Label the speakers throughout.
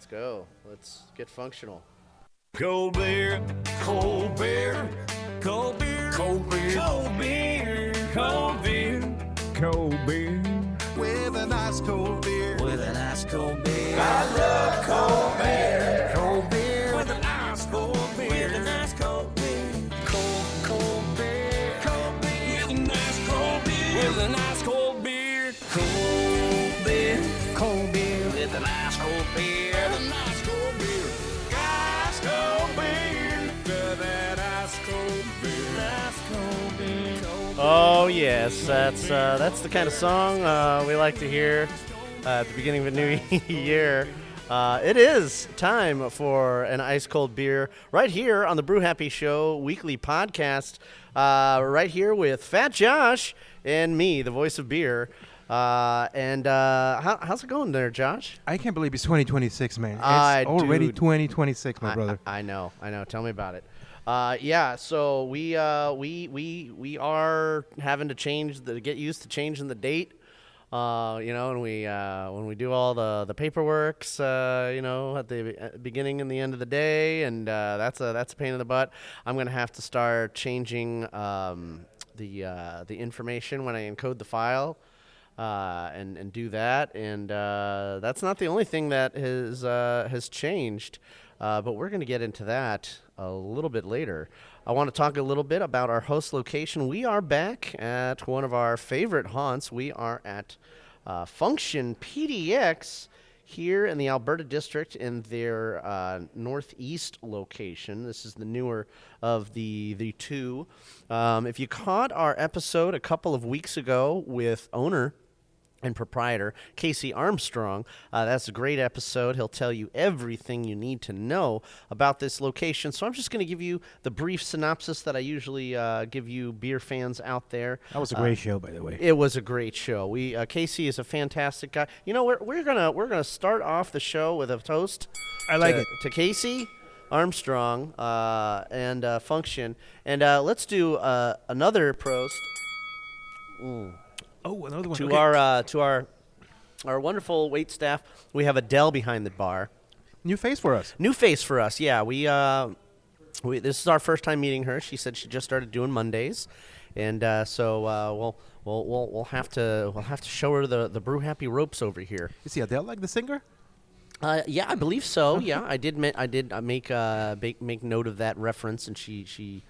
Speaker 1: Let's go. Let's get functional.
Speaker 2: Cold beer, cold beer, cold beer, cold beer, cold beer, cold beer, cold beer. With a nice cold beer, with a nice cold beer. I love cold beer, cold beer. With a nice cold beer, with a nice cold beer. Cold beer, cold beer. With a nice cold beer, with a nice cold beer. Cold beer, cold beer. With a nice cold beer, with a nice cold beer. Ice cold beer, with that ice cold beer. Ice cold beer, cold beer.
Speaker 1: Oh yes, that's the kind of song we like to hear at the beginning of a new year. It is time for an ice cold beer right here on the Brew Happy Show weekly podcast. Right here with Fat Josh and me, the voice of beer. How's it going there, Josh?
Speaker 3: I can't believe it's 2026, man. It's already
Speaker 1: dude,
Speaker 3: 2026, my brother.
Speaker 1: I know. Tell me about it. So we are having to get used to changing the date. And when we do all the paperworks, at the beginning and the end of the day, and that's a pain in the butt. I'm gonna have to start changing the information when I encode the file. And do that, and that's not the only thing that has changed, but we're going to get into that a little bit later. I want to talk a little bit about our host location. We are back at one of our favorite haunts. We are at Function PDX here in the Alberta District in their northeast location. This is the newer of the two. If you caught our episode a couple of weeks ago with owner and proprietor Casey Armstrong, that's a great episode. He'll tell you everything you need to know about this location. So I'm just going to give you the brief synopsis that I usually give you beer fans out there.
Speaker 3: That was a great show, by the way.
Speaker 1: It was a great show. Casey is a fantastic guy. You know, we're gonna start off the show with a toast.
Speaker 3: I like it.
Speaker 1: To Casey Armstrong and Function, and let's do another prost.
Speaker 3: Oh, another one.
Speaker 1: To our wonderful wait staff. We have Adele behind the bar.
Speaker 3: New face for us.
Speaker 1: New face for us. Yeah, we this is our first time meeting her. She said she just started doing Mondays, and so we'll have to show her the Brew Happy ropes over here.
Speaker 3: Is he Adele like the singer?
Speaker 1: Yeah, I believe so. Yeah, I did make note of that reference, and she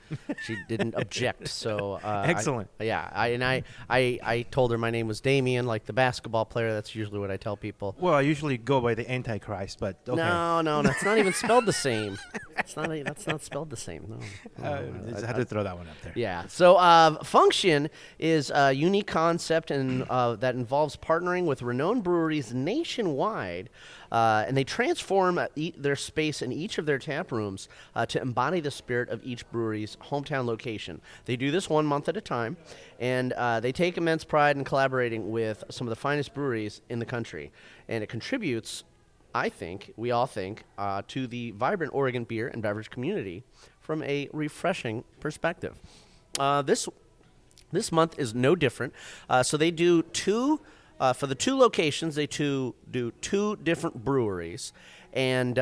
Speaker 1: didn't object. So
Speaker 3: excellent.
Speaker 1: I told her my name was Damien, like the basketball player. That's usually what I tell people.
Speaker 3: Well, I usually go by the Antichrist, but okay.
Speaker 1: No, that's not even spelled the same. That's not spelled the same. No.
Speaker 3: I had to throw that one up there.
Speaker 1: Yeah. So Function is a unique concept and that involves partnering with renowned breweries nationwide. And they transform their space in each of their tap rooms to embody the spirit of each brewery's hometown location. They do this 1 month at a time, and they take immense pride in collaborating with some of the finest breweries in the country. And it contributes, we all think, to the vibrant Oregon beer and beverage community from a refreshing perspective. This month is no different. So they do for the two locations, they do two different breweries, and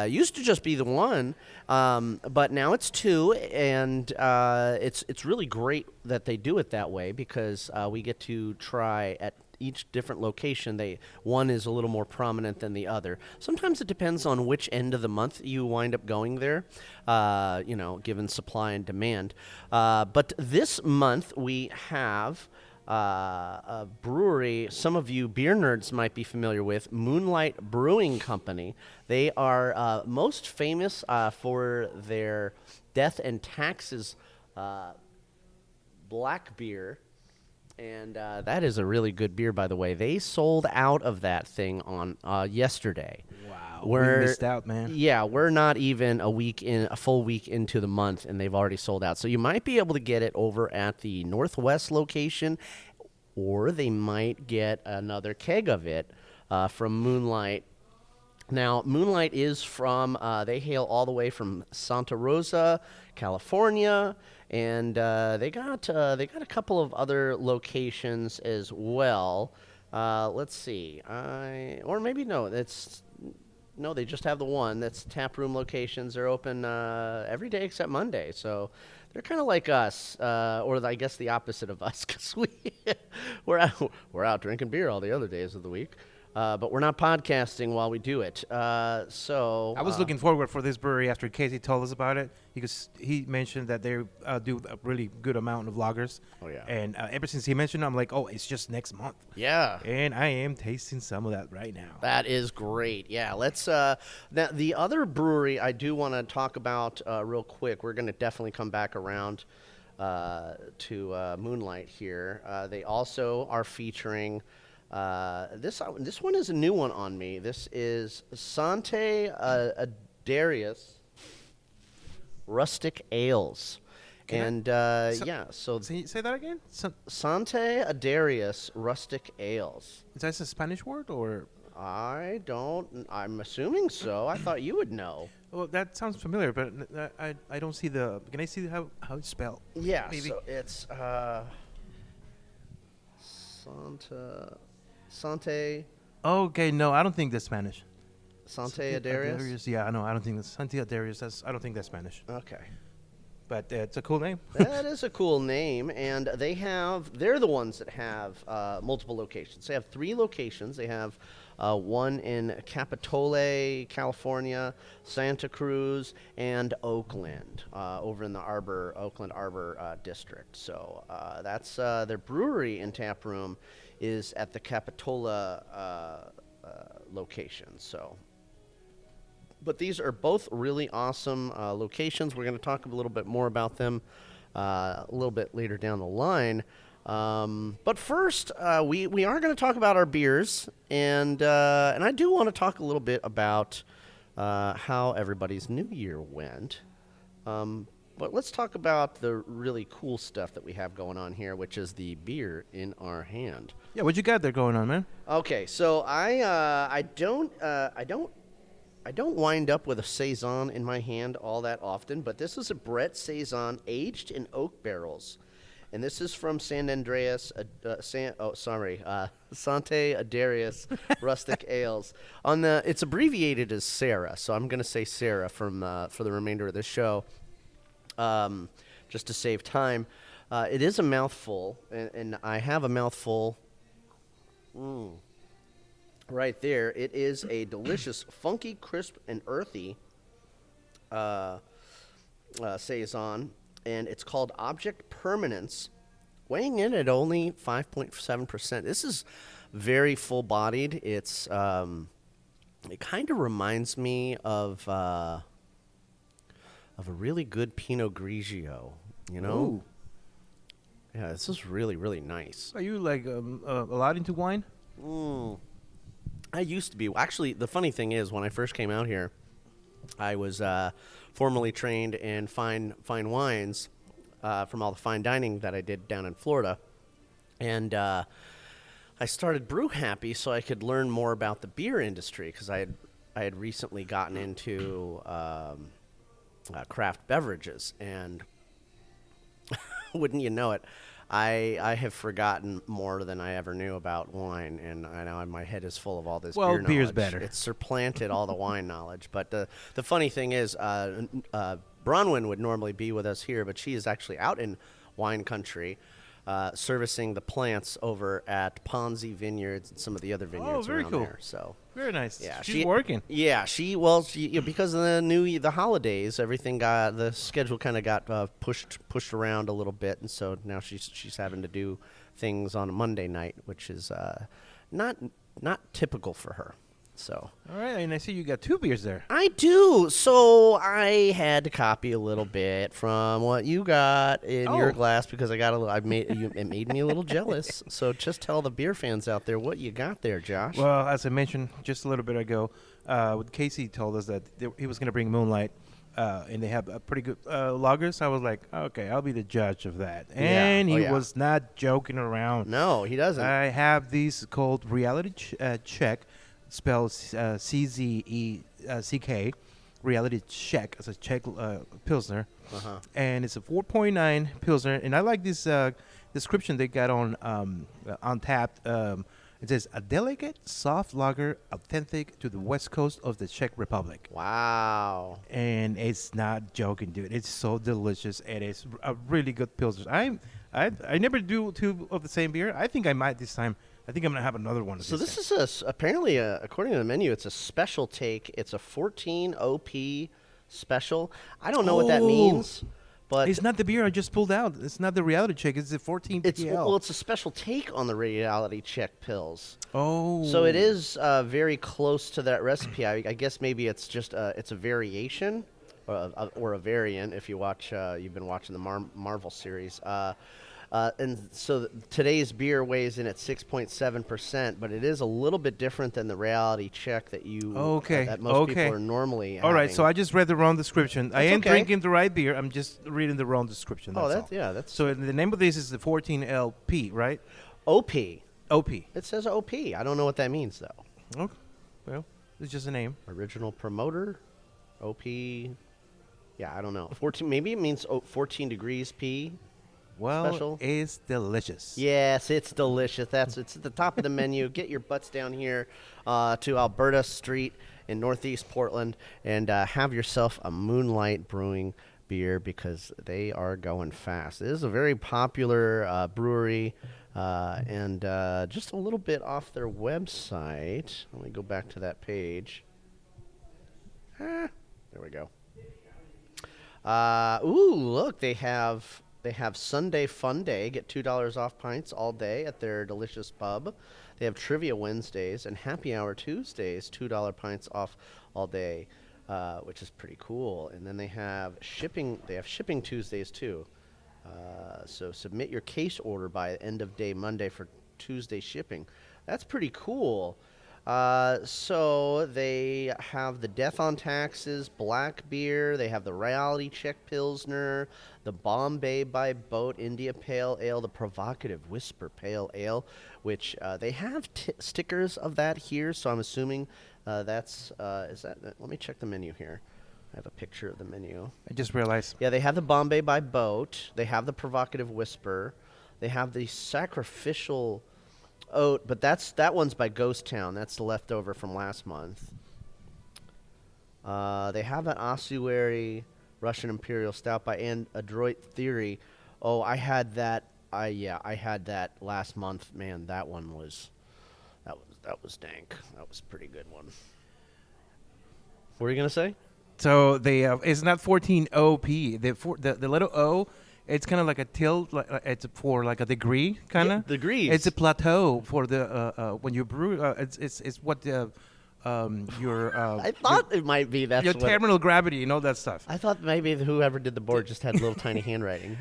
Speaker 1: used to just be the one, but now it's two, and it's really great that they do it that way because we get to try at each different location. One is a little more prominent than the other. Sometimes it depends on which end of the month you wind up going there, given supply and demand. But this month we have a brewery some of you beer nerds might be familiar with, Moonlight Brewing Company. They are most famous for their Death and Taxes black beer, and that is a really good beer, by the way. They sold out of that thing on yesterday.
Speaker 3: Wow, we missed out, man.
Speaker 1: Yeah, we're not even a full week into the month, and they've already sold out. So you might be able to get it over at the Northwest location, or they might get another keg of it from Moonlight. Now, Moonlight is from, they hail all the way from Santa Rosa, California, and they got a couple of other locations as well. Let's see, or maybe no, it's No, they just have the one. That's tap room locations. They're open every day except Monday. So they're kind of like us, or I guess the opposite of us, because we're out drinking beer all the other days of the week. But we're not podcasting while we do it.
Speaker 3: I was looking forward for this brewery after Casey told us about it, because he mentioned that they do a really good amount of lagers.
Speaker 1: Oh, yeah.
Speaker 3: And ever since he mentioned it, I'm like, oh, it's just next month.
Speaker 1: Yeah.
Speaker 3: And I am tasting some of that right now.
Speaker 1: That is great. Yeah, let's. The other brewery I do want to talk about real quick. We're going to definitely come back around to Moonlight here. They also are featuring. This one is a new one on me. This is Sante Adarius Rustic Ales. So
Speaker 3: say that again?
Speaker 1: Sante Adarius Rustic Ales.
Speaker 3: Is that a Spanish word or?
Speaker 1: I'm assuming so. I thought you would know.
Speaker 3: Well, that sounds familiar, but I don't see the. Can I see how it's spelled?
Speaker 1: Yeah,
Speaker 3: maybe?
Speaker 1: so it's Sante.
Speaker 3: Okay, no, I don't think that's Spanish.
Speaker 1: Sante Adarius?
Speaker 3: Yeah, no, I don't think that's Sante Adarius. I don't think that's Spanish.
Speaker 1: Okay.
Speaker 3: But it's a cool name.
Speaker 1: That is a cool name, and they're the ones that have multiple locations. They have 3 locations. They have one in Capitole, California, Santa Cruz, and Oakland, over in the Oakland Arbor district. So that's their brewery and tap room is at the Capitola location. So, but these are both really awesome locations. We're going to talk a little bit more about them a little bit later down the line. But first, we are going to talk about our beers, and I do want to talk a little bit about how everybody's New Year went. But let's talk about the really cool stuff that we have going on here, which is the beer in our hand.
Speaker 3: Yeah, what you got there going on, man?
Speaker 1: Okay, so I don't wind up with a saison in my hand all that often, but this is a Brett saison aged in oak barrels, and this is from Sante Adarius Rustic Ales. It's abbreviated as Sarah, so I'm going to say Sarah for the remainder of the show, just to save time. It is a mouthful, and I have a mouthful. Right there. It is a delicious, funky, crisp, and earthy saison, and it's called Object Permanence, weighing in at only 5.7%. This is very full-bodied. It's it kind of reminds me of a really good Pinot Grigio, you know?
Speaker 3: Ooh.
Speaker 1: Yeah, this is really, really nice.
Speaker 3: Are you like a lot into wine?
Speaker 1: I used to be. Actually, the funny thing is, when I first came out here, I was formally trained in fine wines from all the fine dining that I did down in Florida. And I started Brew Happy so I could learn more about the beer industry, because I had recently gotten into craft beverages. And wouldn't you know it, I have forgotten more than I ever knew about wine, and I know my head is full of all this beer knowledge.
Speaker 3: Beer's better.
Speaker 1: It's supplanted all the wine knowledge. But the funny thing is, Bronwyn would normally be with us here, but she is actually out in wine country, servicing the plants over at Ponzi Vineyards and some of the other vineyards
Speaker 3: very
Speaker 1: around
Speaker 3: cool.
Speaker 1: there. So
Speaker 3: Very nice.
Speaker 1: yeah,
Speaker 3: She's working.
Speaker 1: Yeah, she because of the holidays, everything the schedule kind of got pushed around a little bit, and so now she's having to do things on a Monday night, which is not typical for her. So
Speaker 3: All right, and I see you got 2 beers there.
Speaker 1: I do. So I had to copy a little bit from what you got in your glass, because it made me a little jealous. So just tell the beer fans out there what you got there, Josh.
Speaker 3: Well, as I mentioned just a little bit ago, Casey told us that he was going to bring Moonlight, and they have a pretty good lagers. I was like, okay, I'll be the judge of that. And he was not joking around.
Speaker 1: No, he doesn't.
Speaker 3: I have these called Reality Check, spelled CZECK, Reality Check, as a Czech Pilsner. And it's a 4.9 Pilsner. And I like this description they got on Untappd. It says a delicate, soft lager, authentic to the west coast of the Czech Republic.
Speaker 1: Wow.
Speaker 3: And it's not joking, dude. It's so delicious, and it's a really good pilsner. I never do two of the same beer. I think I might this time. I think I'm gonna have another one.
Speaker 1: So this is apparently according to the menu, it's a special take. It's a 14 OP special. I don't know what that means, but
Speaker 3: it's not the beer I just pulled out. It's not the reality check. It's the 14 PL.
Speaker 1: Well, it's a special take on the reality check pills.
Speaker 3: Oh,
Speaker 1: So it is very close to that recipe. I guess maybe it's just it's a variation or a variant. If you watch, you've been watching the Marvel series. And so today's beer weighs in at 6.7%, but it is a little bit different than the reality check that that most people are normally having.
Speaker 3: All right, so I just read the wrong description. I ain't
Speaker 1: okay.
Speaker 3: drinking the right beer. I'm just reading the wrong description. That's all.
Speaker 1: That's
Speaker 3: So the name of this is the 14LP, right?
Speaker 1: OP.
Speaker 3: OP.
Speaker 1: It says OP. I don't know what that means though.
Speaker 3: Okay. Well, it's just a name.
Speaker 1: Original promoter, OP. Yeah, I don't know. 14. Maybe it means 14 degrees P.
Speaker 3: Well,
Speaker 1: Special.
Speaker 3: it's delicious.
Speaker 1: Yes, it's delicious. It's at the top of the menu. Get your butts down here to Alberta Street in Northeast Portland and have yourself a Moonlight Brewing beer because they are going fast. It is a very popular brewery and just a little bit off their website. Let me go back to that page. There we go. Look, they have Sunday Fun Day. Get $2 off pints all day at their delicious pub. They have Trivia Wednesdays and Happy Hour Tuesdays, $2 pints off all day, which is pretty cool. And then they have shipping. They have shipping Tuesdays too. So submit your case order by end of day Monday for Tuesday shipping. That's pretty cool. So they have the Death on Taxes black beer. They have the Reality Check Pilsner, the Bombay by Boat India Pale Ale, the Provocative Whisper Pale Ale, which they have stickers of that here. So I'm assuming is that. Let me check the menu here. I have a picture of the menu.
Speaker 3: I just realized.
Speaker 1: Yeah, they have the Bombay by Boat. They have the Provocative Whisper. They have the Sacrificial Oat, but that one's by Ghost Town. That's the leftover from last month. They have an ossuary Russian Imperial Stout by Adroit Theory. Oh, I had that. I had that last month. Man, that one was that was dank. That was a pretty good one. What were you gonna say?
Speaker 3: So they it's not 14 OP. The little O. It's kind of like a tilt. It's for like a degree, kind of.
Speaker 1: Yeah, degrees.
Speaker 3: It's a plateau for the when you brew. It's what the your.
Speaker 1: I thought it might be
Speaker 3: your terminal gravity and all that stuff.
Speaker 1: I thought maybe whoever did the board just had little tiny handwriting.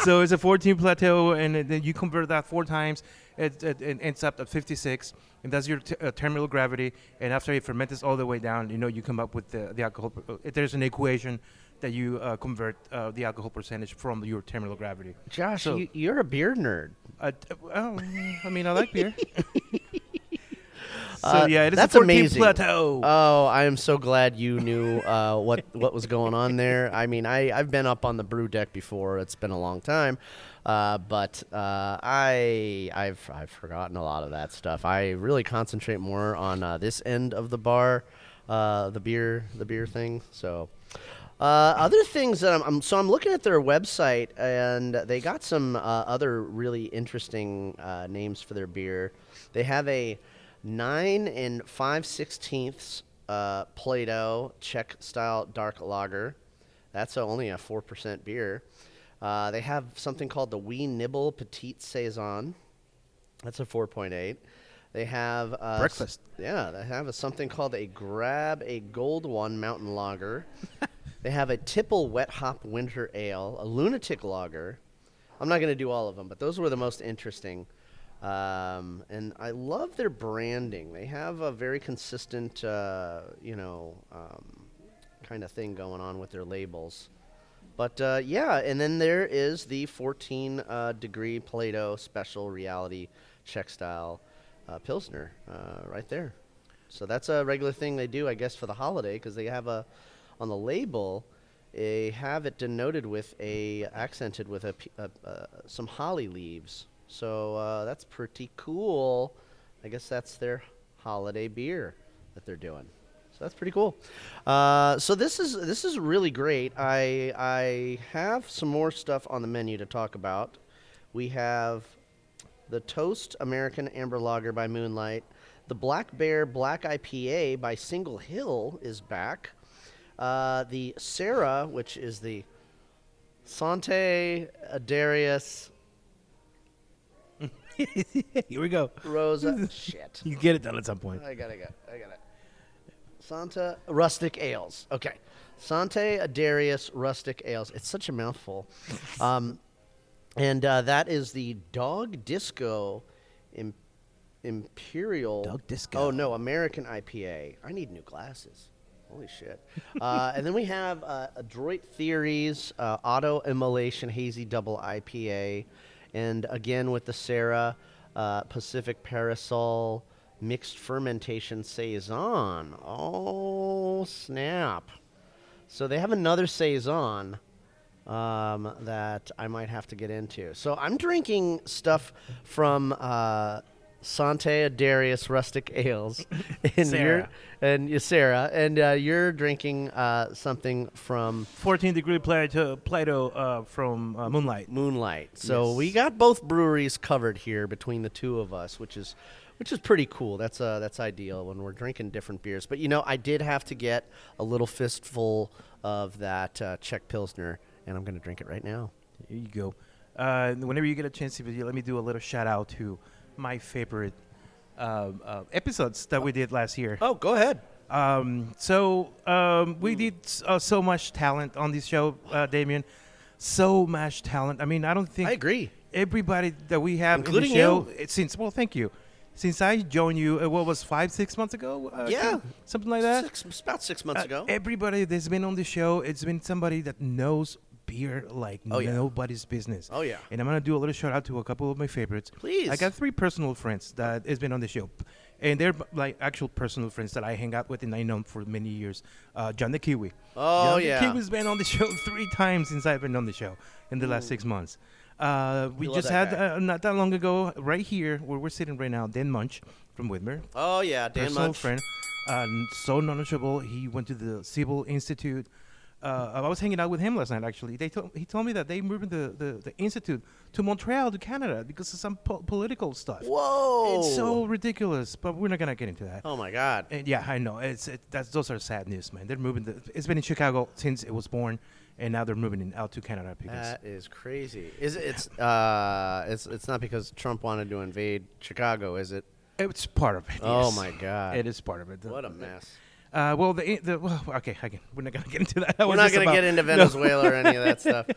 Speaker 3: So it's a 14 plateau, and then you convert that 4 times. It ends up at 56, and that's your terminal gravity. And after it ferments all the way down, you come up with the alcohol. There's an equation that you convert the alcohol percentage from your terminal gravity.
Speaker 1: Josh, so, you're a beer nerd.
Speaker 3: I mean, I like beer. So yeah, it is
Speaker 1: that's
Speaker 3: a 14
Speaker 1: amazing.
Speaker 3: Plateau.
Speaker 1: Oh, I am so glad you knew what was going on there. I mean, I've been up on the brew deck before. It's been a long time, but I've forgotten a lot of that stuff. I really concentrate more on this end of the bar, the beer thing. So. Other things that I'm looking at their website, and they got some other really interesting names for their beer. They have a 9 5/16 Plato Czech style dark lager. That's only a 4% beer. They have something called the Wee Nibble Petite Saison. That's a 4.8. They have
Speaker 3: breakfast.
Speaker 1: They have something called a Grab a Gold One Mountain Lager. They have a Tipple Wet Hop Winter Ale, a Lunatic Lager. I'm not going to do all of them, but those were the most interesting. And I love their branding. They have a very consistent, kind of thing going on with their labels. But, and then there is the 14-degree Plato Special Reality Czech Style Pilsner right there. So that's a regular thing they do, I guess, for the holiday, because they have on the label, they have it denoted with accented with some holly leaves. So that's pretty cool. I guess that's their holiday beer that they're doing. So that's pretty cool. So this is really great. I have some more stuff on the menu to talk about. We have the Toast American Amber Lager by Moonlight. The Black Bear Black IPA by Single Hill is back. The Sarah, which is the Sante Adarius
Speaker 3: Here we go.
Speaker 1: Rosa. Shit.
Speaker 3: You get it done at some point.
Speaker 1: I got it. Sante Rustic Ales. Okay. Sante Adarius Rustic Ales. It's such a mouthful. And that is the Dog Disco Imperial.
Speaker 3: Dog Disco.
Speaker 1: Oh, no, American IPA. I need new glasses. Holy shit. And then we have Adroit Theories Auto Immolation Hazy Double IPA. And again with the Sarah Pacific Parasol Mixed Fermentation Saison. Oh, snap. So they have another Saison that I might have to get into. So I'm drinking stuff from Sante Adarius Rustic Ales. And
Speaker 3: Sarah.
Speaker 1: Sarah. And you're drinking something from
Speaker 3: 14 Degree Plato from Moonlight.
Speaker 1: Moonlight. So
Speaker 3: Yes.
Speaker 1: we got both breweries covered here between the two of us, which is pretty cool. That's ideal when we're drinking different beers. But I did have to get a little fistful of that Czech Pilsner, and I'm going to drink it right now.
Speaker 3: Here you go. Whenever you get a chance to let me do a little shout out to my favorite episodes that we did last year.
Speaker 1: Oh, go ahead.
Speaker 3: We did so much talent on this show, Damien. So much talent. I mean, I don't think
Speaker 1: I agree.
Speaker 3: Everybody that we have
Speaker 1: Including
Speaker 3: in the show,
Speaker 1: you.
Speaker 3: Thank you. Since I joined you, what was 5-6 months ago?
Speaker 1: Yeah.
Speaker 3: Something like that.
Speaker 1: About 6 months ago.
Speaker 3: Everybody that's been on the show, it's been somebody that knows beer like
Speaker 1: yeah.
Speaker 3: nobody's business.
Speaker 1: Oh, yeah.
Speaker 3: And I'm going to do a little shout out to a couple of my favorites.
Speaker 1: Please.
Speaker 3: I got 3 personal friends that has been on the show. And they're like actual personal friends that I hang out with and I know for many years. John the Kiwi.
Speaker 1: Oh,
Speaker 3: John
Speaker 1: yeah.
Speaker 3: the Kiwi's been on the show 3 times since I've been on the show in the last 6 months. We
Speaker 1: love
Speaker 3: just
Speaker 1: that
Speaker 3: had, not that long ago, right here, where we're sitting right now, Dan Munch from Whitmer.
Speaker 1: Oh, yeah, Dan
Speaker 3: Personal
Speaker 1: Munch.
Speaker 3: friend. So knowledgeable. He went to the Civil Institute. I was hanging out with him last night, actually. He told me that they moved the institute to Montreal, to Canada, because of some political stuff.
Speaker 1: Whoa.
Speaker 3: It's so ridiculous, but we're not going to get into that.
Speaker 1: Oh, my God.
Speaker 3: And yeah, I know. Those are sad news, man. They're moving. It's been in Chicago since it was born, and now they're moving out to Canada. Because
Speaker 1: That is crazy. It's not because Trump wanted to invade Chicago, is it?
Speaker 3: it's part of it.
Speaker 1: Oh,
Speaker 3: yes.
Speaker 1: my God.
Speaker 3: It is part of it.
Speaker 1: What a mess.
Speaker 3: Okay, again, we're not going to get into that.
Speaker 1: We're not going to get into Venezuela or any of that stuff.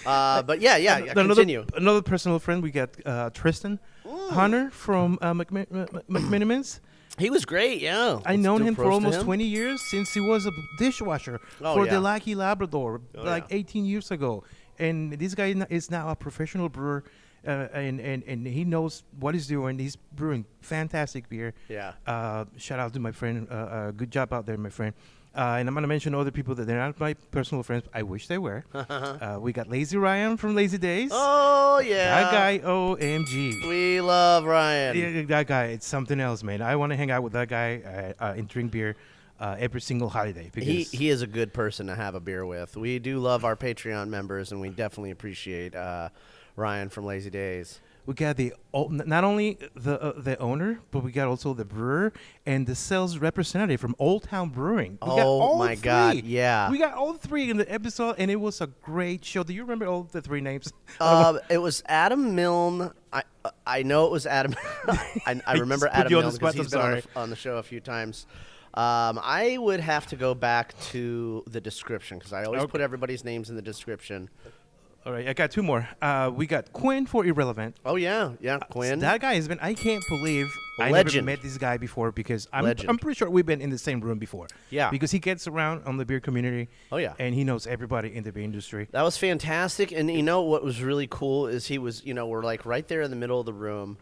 Speaker 1: But continue.
Speaker 3: Another personal friend, we got Tristan Hunter from McMinimans.
Speaker 1: He was great, yeah.
Speaker 3: I known him for almost 20 years since he was a dishwasher for the Lucky Labrador, 18 years ago. And this guy is now a professional brewer, and he knows what he's doing. He's brewing fantastic beer.
Speaker 1: Yeah.
Speaker 3: Shout out to my friend. Good job out there, my friend. And I'm going to mention other people that they're not my personal friends. I wish they were. We got Lazy Ryan from Lazy Days.
Speaker 1: Oh, yeah.
Speaker 3: That guy, OMG.
Speaker 1: We love Ryan.
Speaker 3: Yeah, that guy, it's something else, man. I want to hang out with that guy and drink beer every single holiday. Because
Speaker 1: He is a good person to have a beer with. We do love our Patreon members, and we definitely appreciate Ryan from Lazy Days.
Speaker 3: we got not only the owner, but we got also the brewer and the sales representative from Old Town Brewing. We got all
Speaker 1: my
Speaker 3: three.
Speaker 1: God, yeah.
Speaker 3: We got all 3 in the episode, and it was a great show. Do you remember all the 3 names?
Speaker 1: It was Adam Milne. I know it was Adam. I remember
Speaker 3: put
Speaker 1: Adam
Speaker 3: you on
Speaker 1: Milne
Speaker 3: the spot,
Speaker 1: because he's
Speaker 3: I'm
Speaker 1: been
Speaker 3: sorry.
Speaker 1: on the show a few times. I would have to go back to the description because I always put everybody's names in the description.
Speaker 3: All right, I got 2 more. We got Quinn for Irrelevant.
Speaker 1: Oh, yeah. Yeah, Quinn.
Speaker 3: That guy has been, I can't believe I
Speaker 1: Legend.
Speaker 3: never met this guy before because I'm
Speaker 1: Legend.
Speaker 3: pretty sure we've been in the same room before.
Speaker 1: Yeah.
Speaker 3: Because he gets around on the beer community.
Speaker 1: Oh, yeah.
Speaker 3: And he knows everybody in the beer industry.
Speaker 1: That was fantastic. And you know what was really cool is he was, we're like right there in the middle of the room.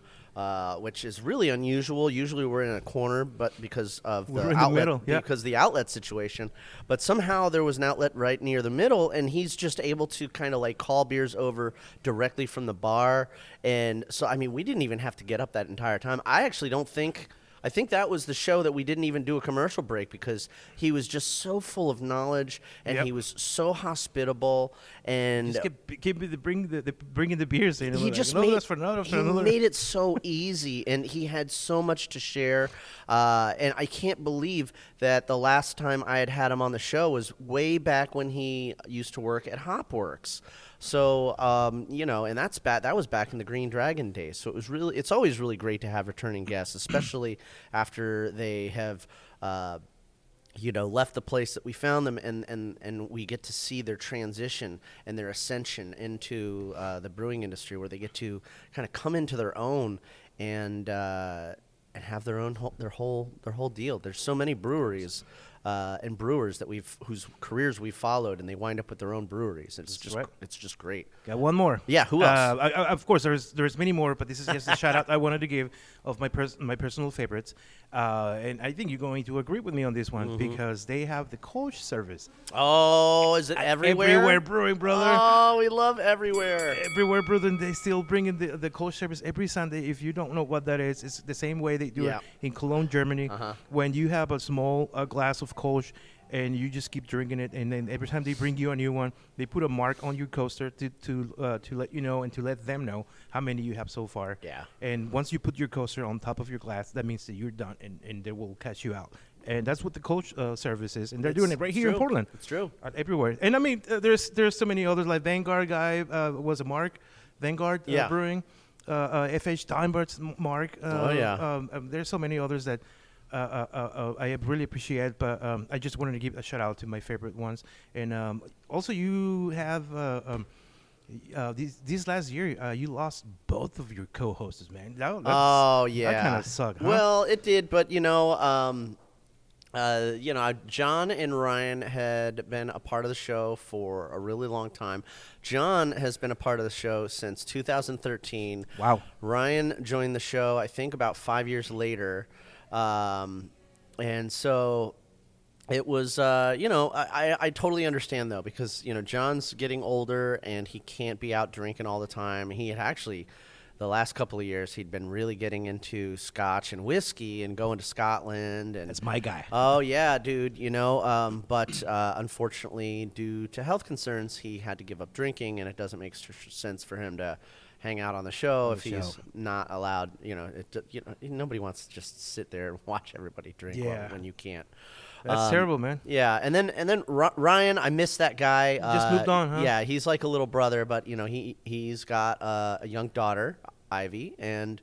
Speaker 1: which is really unusual. Usually we're in a corner, but because of
Speaker 3: We're
Speaker 1: the
Speaker 3: in the
Speaker 1: outlet,
Speaker 3: middle, yeah.
Speaker 1: because the outlet situation. But somehow there was an outlet right near the middle, and he's just able to kind of like call beers over directly from the bar. And so, I mean, we didn't even have to get up that entire time. I actually don't think. I think that was the show that we didn't even do a commercial break because he was just so full of knowledge and
Speaker 3: Yep.
Speaker 1: he was so hospitable and
Speaker 3: Just bringing the beers in.
Speaker 1: he just made it so easy, and he had so much to share. And I can't believe that the last time I had him on the show was way back when he used to work at Hopworks. So and that was back in the Green Dragon days. So it's always really great to have returning guests, especially after they have left the place that we found them, and we get to see their transition and their ascension into the brewing industry, where they get to kind of come into their own and have their whole deal. There's so many breweries and brewers that whose careers we followed, and they wind up with their own breweries. It's just great.
Speaker 3: Got one more.
Speaker 1: Yeah, who else?
Speaker 3: Of course, there's many more, but this is just a shout out I wanted to give of my personal favorites, and I think you're going to agree with me on this one because they have the Kolsch service.
Speaker 1: Oh, is it everywhere?
Speaker 3: Everywhere Brewing, brother.
Speaker 1: Oh, we love everywhere.
Speaker 3: Everywhere Brewing, they still bring in the Kolsch service every Sunday. If you don't know what that is, it's the same way they do it in Cologne, Germany. When you have a small glass of Kolsch and you just keep drinking it, and then every time they bring you a new one, they put a mark on your coaster to let you know and to let them know how many you have so far.
Speaker 1: Yeah.
Speaker 3: And once you put your coaster on top of your glass, that means that you're done, and they will catch you out. And that's what the Kolsch service is, and they're doing it right here in Portland.
Speaker 1: It's true.
Speaker 3: Everywhere. And I mean, there's so many others, like Vanguard guy was a Mark, Vanguard Brewing, FH Steinbert's Mark. There's so many others that I really appreciate, but I just wanted to give a shout out to my favorite ones. And also, you have this last year, you lost both of your co-hosts, man. That kind of sucked. Huh?
Speaker 1: Well, it did, but John and Ryan had been a part of the show for a really long time. John has been a part of the show since 2013.
Speaker 3: Wow.
Speaker 1: Ryan joined the show, I think, about 5 years later. And so it was, I totally understand, though, because, John's getting older and he can't be out drinking all the time. He had actually, the last couple of years, he'd been really getting into scotch and whiskey and going to Scotland. And
Speaker 3: that's my guy.
Speaker 1: Oh, yeah, dude, but unfortunately, due to health concerns, he had to give up drinking, and it doesn't make sense for him to hang out on the show if he's not allowed. Nobody wants to just sit there and watch everybody drink when you can't.
Speaker 3: That's terrible, man.
Speaker 1: Yeah, and then Ryan, I miss that guy.
Speaker 3: Just moved on, huh?
Speaker 1: Yeah, he's like a little brother, but he's got a young daughter, Ivy, and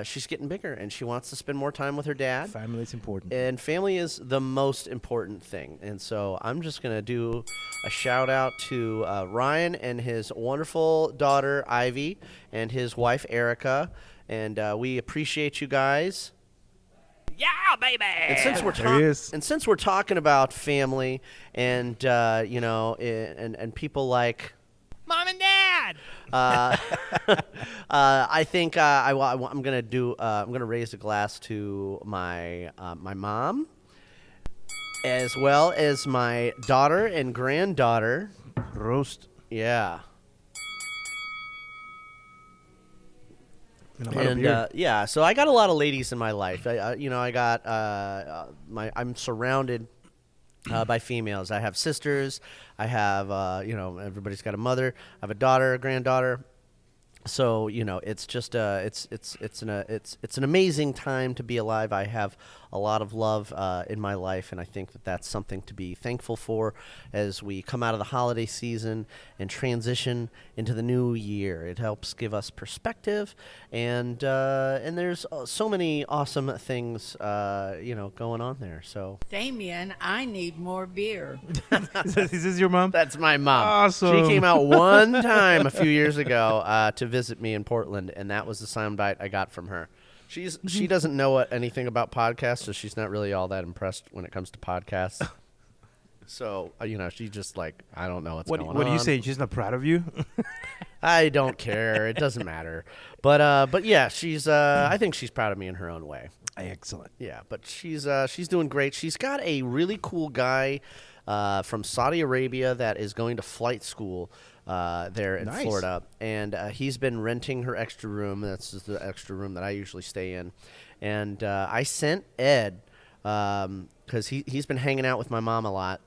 Speaker 1: she's getting bigger, and she wants to spend more time with her dad.
Speaker 3: Family is important.
Speaker 1: And family is the most important thing. And so I'm just going to do a shout out to Ryan and his wonderful daughter, Ivy, and his wife, Erica. And we appreciate you guys.
Speaker 2: Yeah, baby.
Speaker 1: And since we're talking about family and, and people like
Speaker 2: Mom and Dad.
Speaker 1: I think I'm gonna raise a glass to my mom, as well as my daughter and granddaughter.
Speaker 3: Roast.
Speaker 1: Yeah.
Speaker 3: And
Speaker 1: so I got a lot of ladies in my life. I'm surrounded by females. I have sisters. I have, everybody's got a mother. I have a daughter, a granddaughter. So it's just it's an amazing time to be alive. I have a lot of love in my life, and I think that that's something to be thankful for as we come out of the holiday season and transition into the new year. It helps give us perspective, and there's so many awesome things going on there. So
Speaker 4: Damien, I need more beer.
Speaker 3: Is this your mom?
Speaker 1: That's my mom.
Speaker 3: Awesome.
Speaker 1: She came out one time a few years ago to visit me in Portland, and that was the soundbite I got from her. She doesn't know anything about podcasts, so she's not really all that impressed when it comes to podcasts. So, she's just like, I don't know what's
Speaker 3: What
Speaker 1: going on.
Speaker 3: do you say? She's not proud of you?
Speaker 1: I don't care. It doesn't matter. But yeah, she's. I think she's proud of me in her own way.
Speaker 3: Excellent.
Speaker 1: Yeah, but she's doing great. She's got a really cool guy from Saudi Arabia that is going to flight school there in Florida, and he's been renting her extra room. That's just the extra room that I usually stay in. And I sent Ed because he's been hanging out with my mom a lot,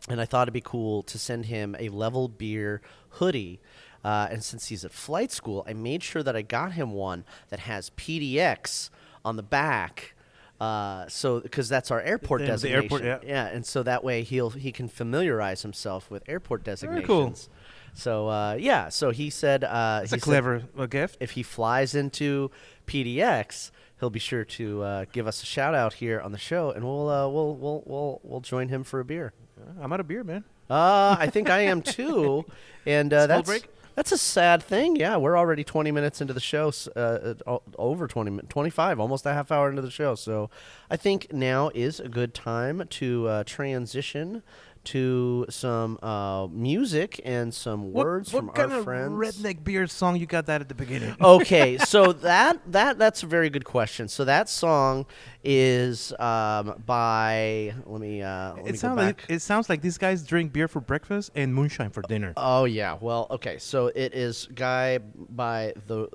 Speaker 1: and I thought it'd be cool to send him a Level Beer hoodie. And since he's at flight school, I made sure that I got him one that has PDX on the back. Because that's our airport designation.
Speaker 3: The airport,
Speaker 1: yeah, and so that way he can familiarize himself with airport designations.
Speaker 3: Very cool.
Speaker 1: So so he said
Speaker 3: it's a clever gift.
Speaker 1: If he flies into PDX, he'll be sure to give us a shout out here on the show, and we'll join him for a beer.
Speaker 3: I'm out of beer, man.
Speaker 1: I think I am too, and that's
Speaker 3: break?
Speaker 1: That's a sad thing. Yeah, we're already 20 minutes into the show, over 25, almost a half hour into the show. So I think now is a good time to transition to some music and some words from our friends.
Speaker 3: What kind of redneck beer song you got that at the beginning?
Speaker 1: Okay, so that's a very good question. So that song is by let me go back.
Speaker 3: It sounds like these guys drink beer for breakfast and moonshine for dinner.
Speaker 1: Oh yeah, well okay, so it is guy by the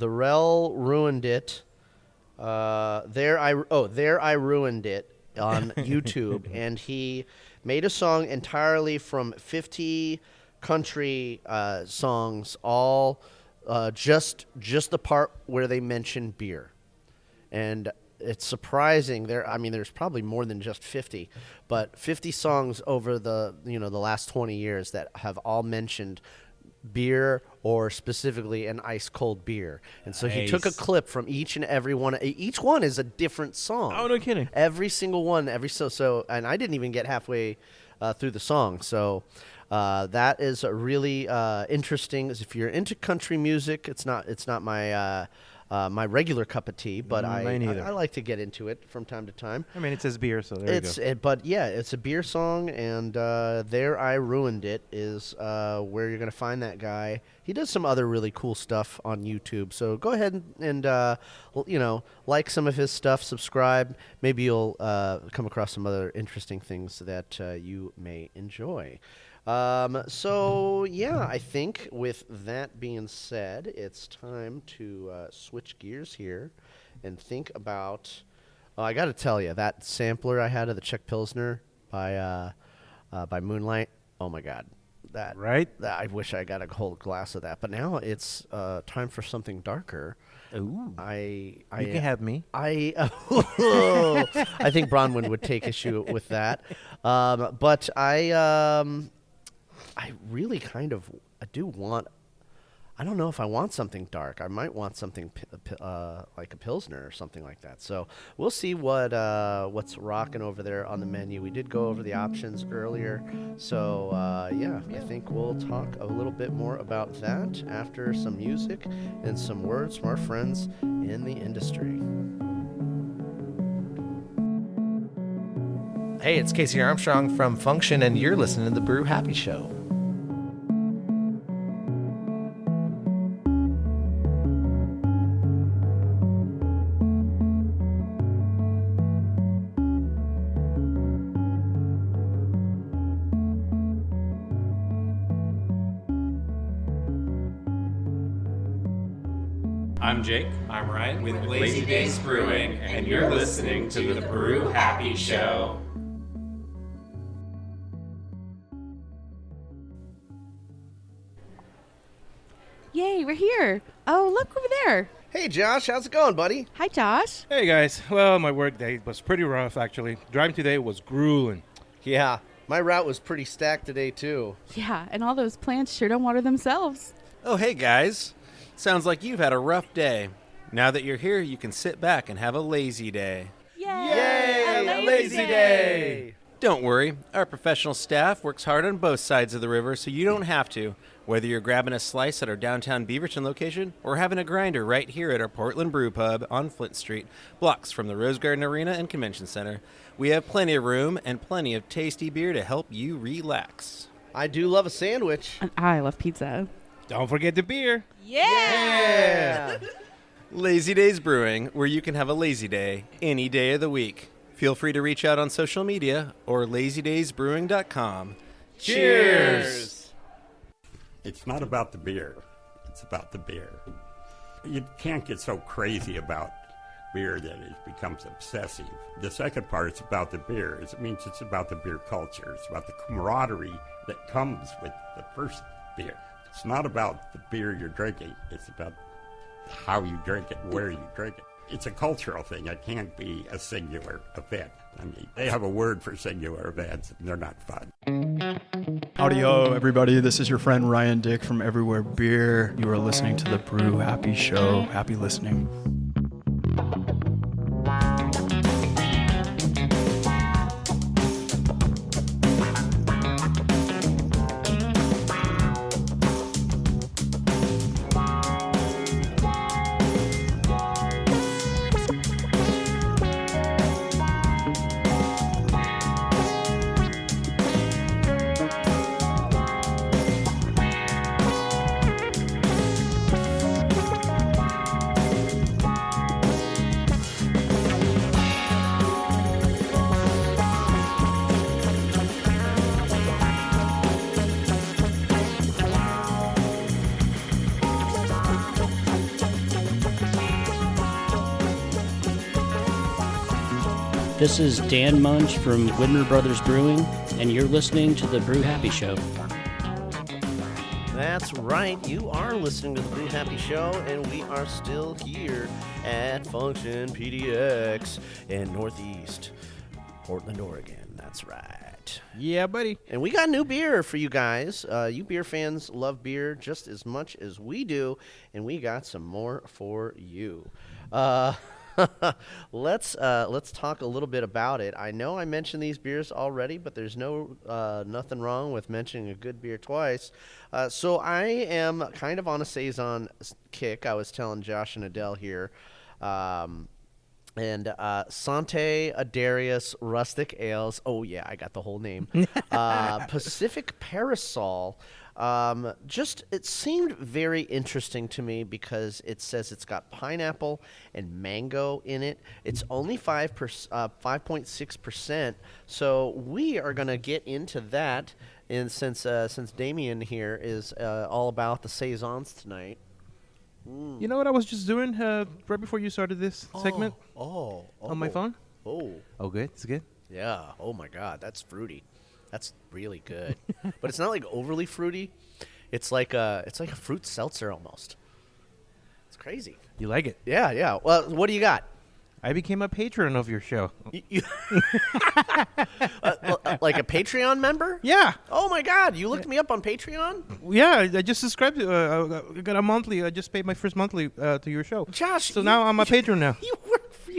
Speaker 1: Rel Ruined It. There I Ruined It on YouTube, and he made a song entirely from 50 country songs, all just the part where they mention beer. And it's surprising. There's probably more than just 50, but 50 songs over the last 20 years that have all mentioned beer, or specifically an ice cold beer. And so he took a clip from each and every one. Each one is a different song.
Speaker 3: Oh, no kidding.
Speaker 1: Every single one, so and I didn't even get halfway through the song. So that is really interesting. If you're into country music, it's not my regular cup of tea, but I like to get into it from time to time.
Speaker 3: I mean, it says beer, so there you go.
Speaker 1: But yeah, it's a beer song, and There I Ruined It is where you're going to find that guy. He does some other really cool stuff on YouTube, so go ahead and like some of his stuff, subscribe. Maybe you'll come across some other interesting things that you may enjoy. So yeah, I think with that being said, it's time to switch gears here and think about. I got to tell you, that sampler I had of the Czech Pilsner by Moonlight. Oh my God, I wish I got a whole glass of that. But now it's time for something darker.
Speaker 3: Ooh.
Speaker 1: You
Speaker 3: can have me.
Speaker 1: I think Bronwyn would take issue with that. But I really I do want. I don't know if I want something dark. I might want something like a Pilsner or something like that. So we'll see what's rocking over there on the menu. We did go over the options earlier. So yeah, I think we'll talk a little bit more about that after some music and some words from our friends in the industry. Hey, it's Casey Armstrong from Function, and you're listening to the Brew Happy Show.
Speaker 5: I'm Jake. I'm Ryan with Lazy Days Brewing, and you're listening to the Brew Happy Show.
Speaker 6: Yay, we're here. Oh, look over there.
Speaker 1: Hey, Josh, how's it going, buddy?
Speaker 6: Hi, Josh.
Speaker 3: Hey, guys. Well, my work day was pretty rough, actually. Driving today was grueling.
Speaker 1: Yeah, my route was pretty stacked today, too.
Speaker 6: Yeah, and all those plants sure don't water themselves.
Speaker 7: Oh, hey, guys. Sounds like you've had a rough day. Now that you're here, you can sit back and have a lazy day.
Speaker 6: Yay!
Speaker 1: A lazy day!
Speaker 7: Don't worry, our professional staff works hard on both sides of the river so you don't have to. Whether you're grabbing a slice at our downtown Beaverton location or having a grinder right here at our Portland Brew Pub on Flint Street, blocks from the Rose Garden Arena and Convention Center, we have plenty of room and plenty of tasty beer to help you relax.
Speaker 1: I do love a sandwich.
Speaker 6: And I love pizza.
Speaker 3: Don't forget the beer.
Speaker 1: Yeah.
Speaker 7: Lazy Days Brewing, where you can have a lazy day any day of the week. Feel free to reach out on social media or lazydaysbrewing.com. Cheers!
Speaker 8: It's not about the beer. It's about the beer. You can't get so crazy about beer that it becomes obsessive. The second part is about the beer. It means it's about the beer culture. It's about the camaraderie that comes with the first beer. It's not about the beer you're drinking. It's about how you drink it, where you drink it. It's a cultural thing. It can't be a singular event. I mean, they have a word for singular events, and they're not fun.
Speaker 9: Howdy, everybody. This is your friend Ryan Dick from Everywhere Beer. You are listening to the Brew Happy Show. Happy listening.
Speaker 10: This is Dan Munch from Widmer Brothers Brewing, and you're listening to the Brew Happy Show.
Speaker 1: That's right. You are listening to the Brew Happy Show, and we are still here at Function PDX in Northeast Portland, Oregon. That's right.
Speaker 3: Yeah, buddy.
Speaker 1: And we got new beer for you guys. You beer fans love beer just as much as we do, and we got some more for you. Let's talk a little bit about it. I know I mentioned these beers already, but there's nothing wrong with mentioning a good beer twice. So I am kind of on a saison kick. I was telling Josh and Adele here, and Sante Adarius Rustic Ales. Oh yeah, I got the whole name. Pacific Parasol. It seemed very interesting to me because it says it's got pineapple and mango in it. It's only 5.6%. So we are going to get into that. And since Damien here is all about the saisons tonight.
Speaker 3: You know what I was just doing right before you started this segment? On my phone?
Speaker 1: Oh,
Speaker 3: good. It's good.
Speaker 1: yeah. Oh my God, that's fruity. That's really good. But it's not like overly fruity. It's like a fruit seltzer almost. It's crazy.
Speaker 3: You like it?
Speaker 1: Yeah. Well, what do you got?
Speaker 3: I became a patron of your show.
Speaker 1: Like a Patreon member?
Speaker 3: Yeah.
Speaker 1: Oh my God, you looked me up on Patreon?
Speaker 3: Yeah, I just subscribed. I got a monthly. I just paid my first monthly to your show.
Speaker 1: Josh,
Speaker 3: So now I'm a patron now.
Speaker 1: You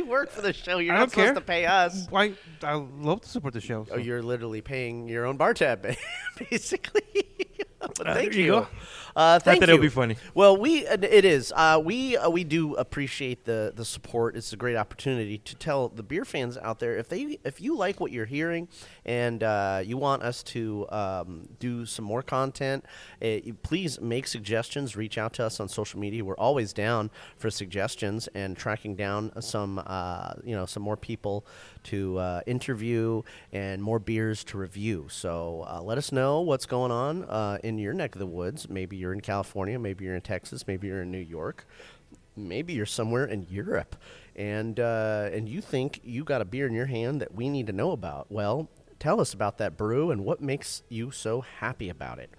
Speaker 1: work for the show. You're
Speaker 3: I
Speaker 1: not
Speaker 3: don't care.
Speaker 1: supposed to pay us.
Speaker 3: I love to support the show.
Speaker 1: Oh, you're literally paying your own bar tab, basically. But thank
Speaker 3: there you
Speaker 1: you.
Speaker 3: go.
Speaker 1: Thank
Speaker 3: I thought
Speaker 1: you.
Speaker 3: it would be funny.
Speaker 1: Well, it is. We do appreciate the support. It's a great opportunity to tell the beer fans out there if you like what you're hearing and you want us to do some more content, please make suggestions. Reach out to us on social media. We're always down for suggestions and tracking down some more people to interview and more beers to review. So let us know what's going on in your neck of the woods. Maybe you're in California, maybe you're in Texas, maybe you're in New York, maybe you're somewhere in Europe, and you think you got a beer in your hand that we need to know about. Well, tell us about that brew and what makes you so happy about it.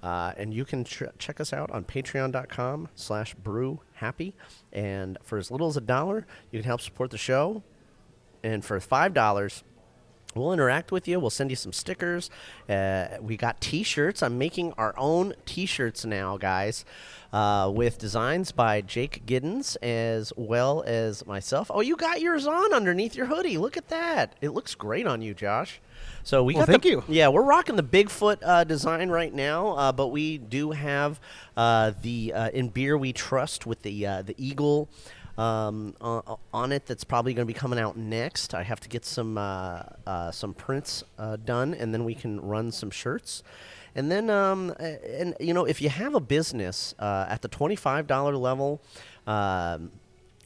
Speaker 1: And you can check us out on patreon.com/brewhappy. And for as little as $1, you can help support the show. And for $5, We'll interact with you. We'll send you some stickers. We got T-shirts. I'm making our own T-shirts now, guys, with designs by Jake Giddens as well as myself. Oh, you got yours on underneath your hoodie. Look at that. It looks great on you, Josh. So
Speaker 3: thank you.
Speaker 1: Yeah, we're rocking the Bigfoot design right now, but we do have the In Beer We Trust with the eagle on it that's probably going to be coming out next. I have to get some prints done, and then we can run some shirts. And then, if you have a business at the $25 level,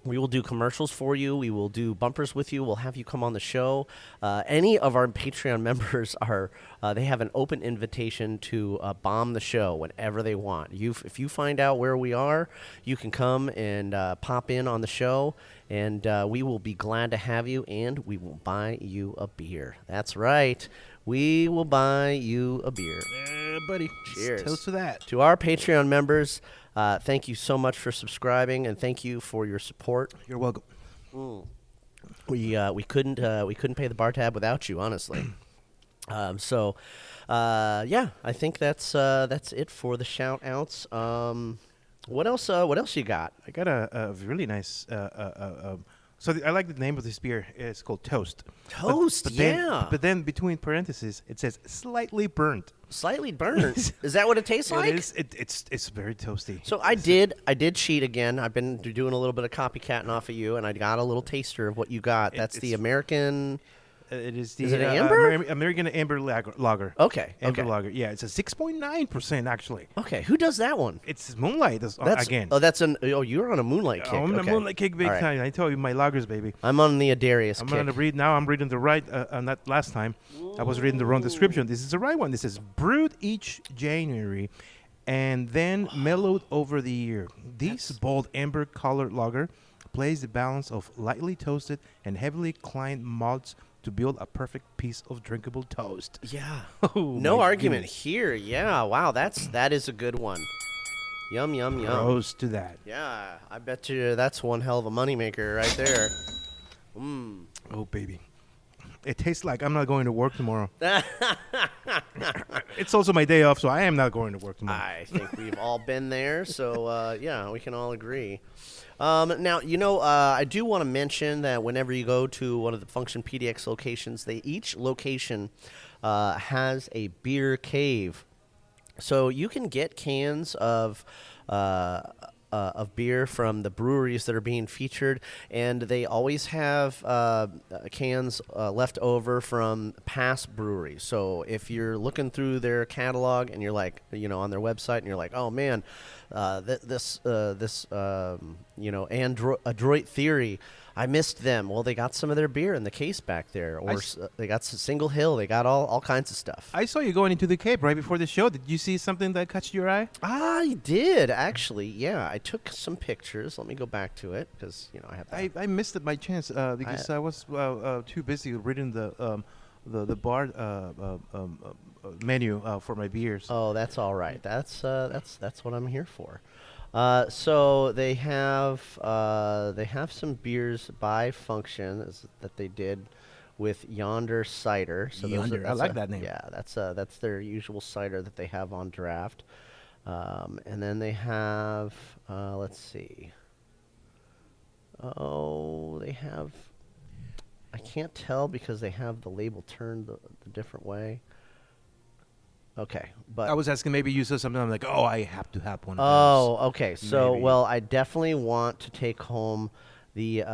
Speaker 1: we will do commercials for you. We will do bumpers with you. We'll have you come on the show. Any of our Patreon members they have an open invitation to bomb the show whenever they want. If you find out where we are, you can come and pop in on the show, and we will be glad to have you, and we will buy you a beer. That's right. We will buy you a beer.
Speaker 3: Buddy.
Speaker 1: Cheers.
Speaker 3: Toast to that.
Speaker 1: To our Patreon members, thank you so much for subscribing, and thank you for your support.
Speaker 3: You're welcome.
Speaker 1: We couldn't pay the bar tab without you, honestly. I think that's it for the shout outs. What else you got?
Speaker 3: I got a really nice. I like the name of this beer. It's called Toast.
Speaker 1: Toast,
Speaker 3: But then between parentheses, it says slightly burnt.
Speaker 1: Slightly burnt. Is that what it tastes like?
Speaker 3: It is. It's very toasty.
Speaker 1: So I did cheat again. I've been doing a little bit of copycatting off of you, and I got a little taster of what you got. That's the American.
Speaker 3: It is the
Speaker 1: Is it amber?
Speaker 3: American Amber Lager.
Speaker 1: Okay.
Speaker 3: Amber Lager. Yeah, it's a 6.9% actually.
Speaker 1: Okay, who does that one?
Speaker 3: It's Moonlight again.
Speaker 1: You're on a Moonlight kick.
Speaker 3: I'm on a Moonlight kick big
Speaker 1: All right.
Speaker 3: time. I told you my lagers, baby.
Speaker 1: I'm on the Adarius kick.
Speaker 3: I'm reading the right. Not last time, I was reading the wrong description. This is the right one. This is brewed each January, and then mellowed over the year. This bold amber-colored lager plays the balance of lightly toasted and heavily climbed malts to build a perfect piece of drinkable toast.
Speaker 1: Yeah.
Speaker 3: Oh,
Speaker 1: no argument
Speaker 3: goodness.
Speaker 1: here. Yeah. Wow. That is a good one. Yum, yum, yum.
Speaker 3: Rose to that.
Speaker 1: Yeah. I bet you that's one hell of a moneymaker right there.
Speaker 3: Oh, baby. It tastes like I'm not going to work tomorrow. It's also my day off, so I am not going to work tomorrow.
Speaker 1: I think we've all been there, so we can all agree. Now, I do want to mention that whenever you go to one of the Function PDX locations, each location has a beer cave. So you can get cans of beer from the breweries that are being featured, and they always have cans left over from past breweries. So if you're looking through their catalog and you're like, on their website, and you're like, oh man, Adroit Theory, I missed them. Well, they got some of their beer in the case back there, or they got Single Hill. They got all kinds of stuff.
Speaker 3: I saw you going into the cave right before the show. Did you see something that caught your eye?
Speaker 1: I did, actually. Yeah, I took some pictures. Let me go back to it because I have.
Speaker 3: I missed it by chance because I was too busy reading the bar menu for my beers.
Speaker 1: Oh, that's all right. That's what I'm here for. So they have some beers by Function that they did with Yonder Cider. So
Speaker 3: Yonder, I like that name.
Speaker 1: Yeah, that's their usual cider that they have on draft. And then they have let's see. Oh, they have. I can't tell because they have the label turned the different way. Okay, but
Speaker 3: I was asking maybe you said something. I'm like, oh, I have to have one of
Speaker 1: those. Oh, okay. So,
Speaker 3: maybe.
Speaker 1: Well, I definitely want to take home the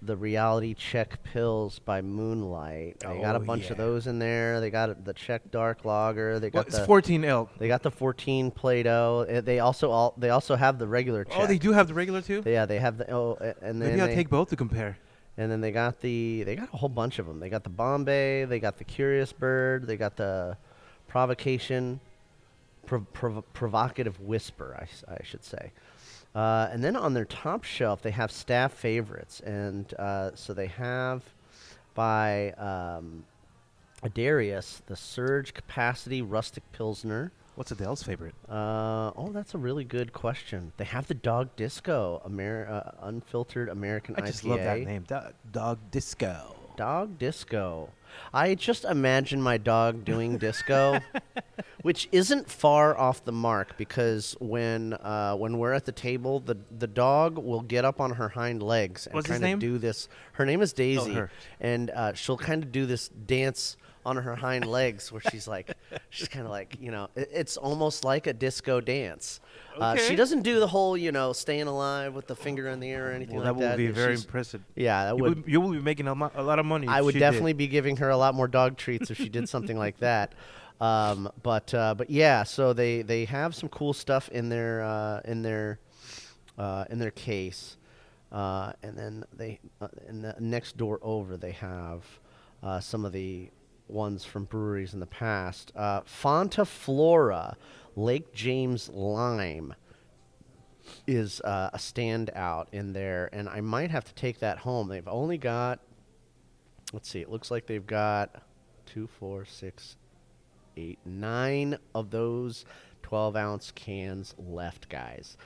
Speaker 1: Reality Check Pills by Moonlight. They got a bunch of those in there. They got the Czech Dark Lager. They got
Speaker 3: it's 14L.
Speaker 1: They got the 14 Play-Doh. They also have the regular Czech.
Speaker 3: Oh, they do have the regular too.
Speaker 1: Yeah, they have the. Oh, and then
Speaker 3: maybe I'll take both to compare.
Speaker 1: And then they got a whole bunch of them. They got the Bombay. They got the Curious Bird. They got the Provocation, Provocative Whisper, I should say. And then on their top shelf, they have staff favorites. And so they have by Adarius, the Surge Capacity Rustic Pilsner.
Speaker 3: What's Adele's favorite?
Speaker 1: That's a really good question. They have the Dog Disco, Unfiltered American IPA.
Speaker 3: I just love that name, Dog Disco.
Speaker 1: Dog disco. I just imagine my dog doing disco, which isn't far off the mark because when we're at the table, the dog will get up on her hind legs and kind of do this. Her name is Daisy, and she'll kind of do this dance on her hind legs where she's kind of like, it's almost like a disco dance. She doesn't do the whole, staying alive with the finger in the air or anything like that.
Speaker 3: That would be very impressive.
Speaker 1: Yeah, that would.
Speaker 3: You will be making a lot of money.
Speaker 1: I would definitely be giving her a lot more dog treats if she did something like that. But yeah, so they have some cool stuff in their case, and then they in the next door over they have some of the ones from breweries in the past. Fanta Flora Lake James Lime is a standout in there, and I might have to take that home. They've only got, let's see, it looks like they've got 2, 4, 6, 8, 9 of those 12-ounce cans left, guys.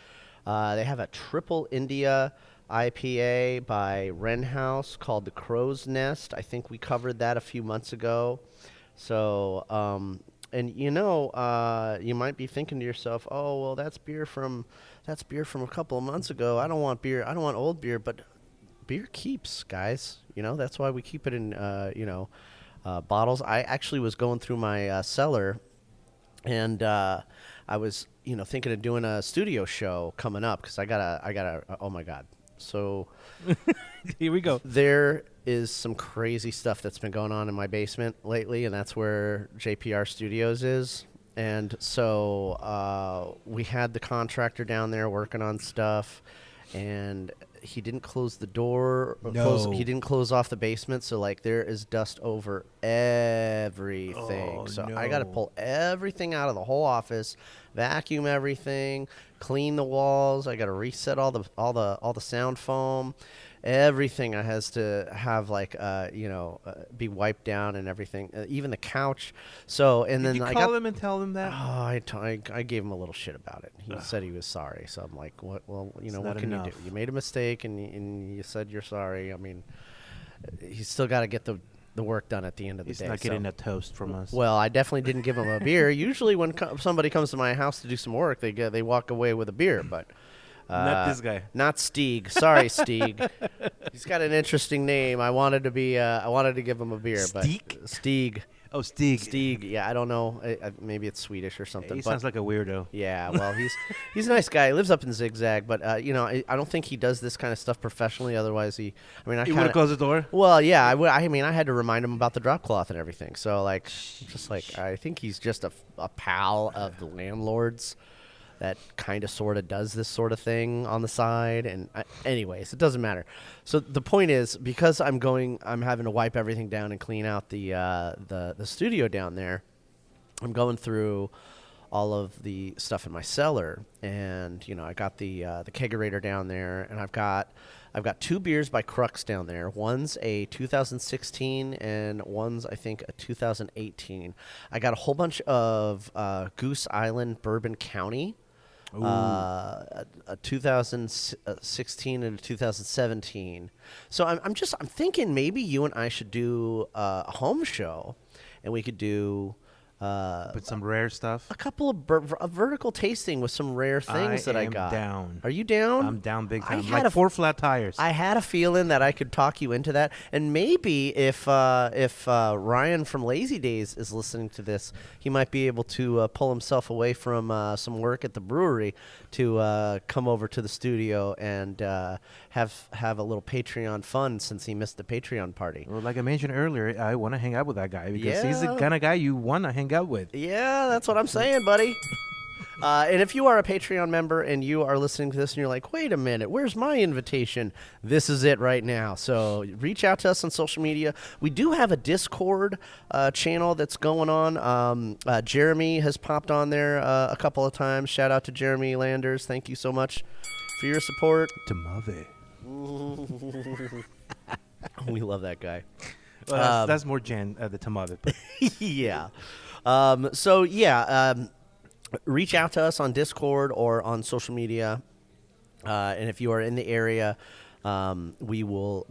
Speaker 1: They have a Triple India IPA by Wren House called the Crow's Nest. I think we covered that a few months ago. So, and you might be thinking to yourself, oh, well, that's beer from a couple of months ago. I don't want beer. I don't want old beer, but beer keeps, guys. That's why we keep it in, bottles. I actually was going through my cellar, and I was, thinking of doing a studio show coming up because I gotta. Oh my God. So
Speaker 3: here we go.
Speaker 1: There is some crazy stuff that's been going on in my basement lately, and that's where JPR Studios is. And so we had the contractor down there working on stuff, and he didn't close the door. He didn't close off the basement, so there is dust over everything. I got to pull everything out of the whole office, vacuum everything, clean the walls. I got to reset all the sound foam. Everything has to have be wiped down and everything, even the couch. So and
Speaker 3: Did
Speaker 1: then
Speaker 3: you
Speaker 1: I
Speaker 3: call him and tell him that?
Speaker 1: Oh, I gave him a little shit about it. He said he was sorry. So I'm like, what? Well, what can you do? You made a mistake and you said you're sorry. I mean, he's still got to get the work done at the end of the day.
Speaker 3: He's not getting a toast from us.
Speaker 1: Well, I definitely didn't give him a beer. Usually when somebody comes to my house to do some work, they walk away with a beer, but.
Speaker 3: Not this guy.
Speaker 1: Not Stieg. Sorry, Stieg. He's got an interesting name. I wanted to give him a beer,
Speaker 3: Stieg?
Speaker 1: but Stieg.
Speaker 3: Oh, Stieg.
Speaker 1: Stieg. Yeah, I don't know. Maybe it's Swedish or something.
Speaker 3: He sounds like a weirdo.
Speaker 1: Yeah. Well, he's a nice guy. He lives up in Zigzag, but I don't think he does this kind of stuff professionally. Otherwise, he would have
Speaker 3: closed the door.
Speaker 1: Well, yeah. I had to remind him about the drop cloth and everything. So I think he's just a pal of the landlord's. That kind of sort of does this sort of thing on the side. And anyways, it doesn't matter. So the point is, because I'm having to wipe everything down and clean out the studio down there, I'm going through all of the stuff in my cellar. And, I got the kegerator down there, and I've got 2 beers by Crux down there. One's a 2016 and one's, I think, a 2018. I got a whole bunch of Goose Island Bourbon County. A 2016 and a 2017. So I'm thinking maybe you and I should do a home show, and we could do
Speaker 3: Put some rare stuff.
Speaker 1: A couple of a vertical tasting with some rare things that I got.
Speaker 3: Down.
Speaker 1: Are you down?
Speaker 3: I'm down big time. Like 4 flat tires.
Speaker 1: I had a feeling that I could talk you into that, and maybe if Ryan from Lazy Days is listening to this, he might be able to pull himself away from some work at the brewery to come over to the studio and have a little Patreon fun since he missed the Patreon party.
Speaker 3: Well, like I mentioned earlier, I want to hang out with that guy because he's the kind of guy you want to hang out with.
Speaker 1: Yeah, that's what I'm saying, buddy. And if you are a Patreon member and you are listening to this and you're like, wait a minute, where's my invitation? This is it right now. So reach out to us on social media. We do have a Discord channel that's going on. Jeremy has popped on there a couple of times. Shout out to Jeremy Landers. Thank you so much for your support.
Speaker 3: Tamave.
Speaker 1: We love that guy.
Speaker 3: Well, that's more Jan, the Tamave.
Speaker 1: Yeah. Reach out to us on Discord or on social media, and if you are in the area, we will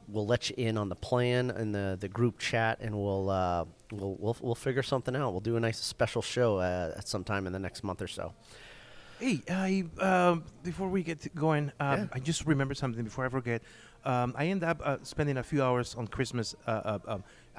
Speaker 1: we'll let you in on the plan in the group chat, and we'll figure something out. We'll do a nice special show at some time in the next month or so.
Speaker 3: Hey, before we get going, I just remembered something before I forget. I ended up spending a few hours on Christmas.